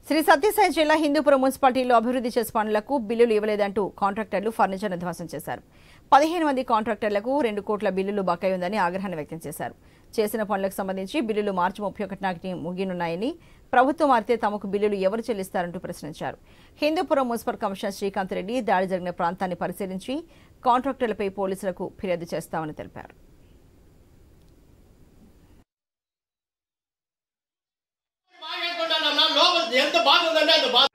శ్రీ సత్యసాయి జిల్లా హిందూపురం మున్సిపాలిటీలో అభివృద్ధి చేసే పనులకు బిల్లులు ఇవ్వలేదంటూ కాంట్రాక్టర్లు ఫర్నిచర్ ధ్వంసం చేశారు. 15 మంది కాంట్రాక్టర్లకు 2 కోట్ల బిల్లులు బకాయి ఉందని ఆగ్రహాన్ని వ్యక్తం చేశారు. చేసిన పనులకు సంబంధించి బిల్లులు మార్చి 31 నాటికి ముగియనున్నాయని, ప్రభుత్వం మారితే తమకు బిల్లులు ఎవరు చెల్లిస్తారంటూ ప్రశ్నించారు. హిందూపురం మున్సిపల్ కమిషనర్ శ్రీకాంత్ రెడ్డి దాడి జరిగిన ప్రాంతాన్ని పరిశీలించి కాంట్రాక్టర్లపై పోలీసులకు ఫిర్యాదు చేస్తామని తెలిపారు. ఎంత బాగుందంటే అంత బాగా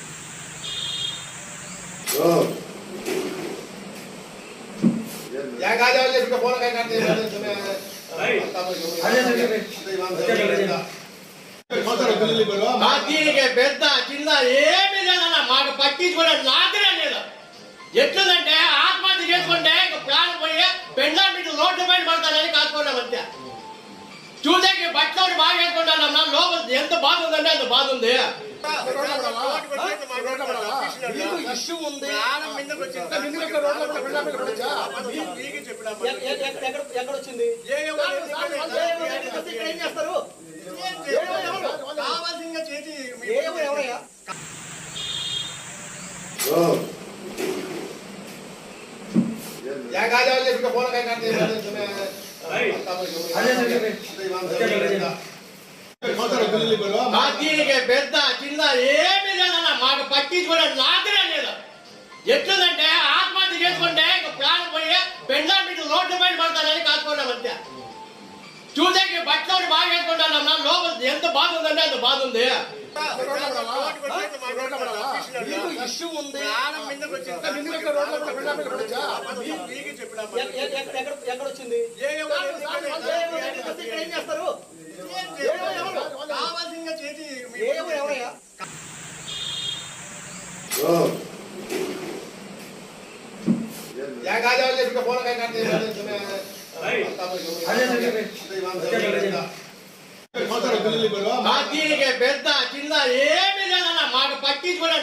దీనికి పెద్ద చిన్న ఏమి లేదన్నా మాకు పట్టించుకునే నాకనే లేదు. ఎట్లుందంటే ఆత్మహత్య చేసుకుంటే ప్రాణం పోయి పెండ్లా మీకు రోడ్డు పైన పడతానని కాసుకోవడం అంతే. చూసేకి బట్టలు బాగా వేసుకుంటానన్నా లోపల ఎంత బాగుందంటే అంత బాగుంది. దీనికి పెద్ద చిన్న ఏమి లేదన్నా మాకు పట్టించుకునే నాకనే లేదు. ఎట్లుందంటే ఆత్మహత్య చేసుకుంటే ప్రాణం పోయి పెండ్లా మీకు రోడ్డు పైన పడతానని కాసుకోవడం అంతే. చూసేకి బట్టలు బాగా వేసుకుంటానన్నా లోపల ఎంత బాగుందంటే అంత బాగుంది. దీనికి పెద్ద చిన్న ఏమి లేదన్నా మాకు పట్టించుకునే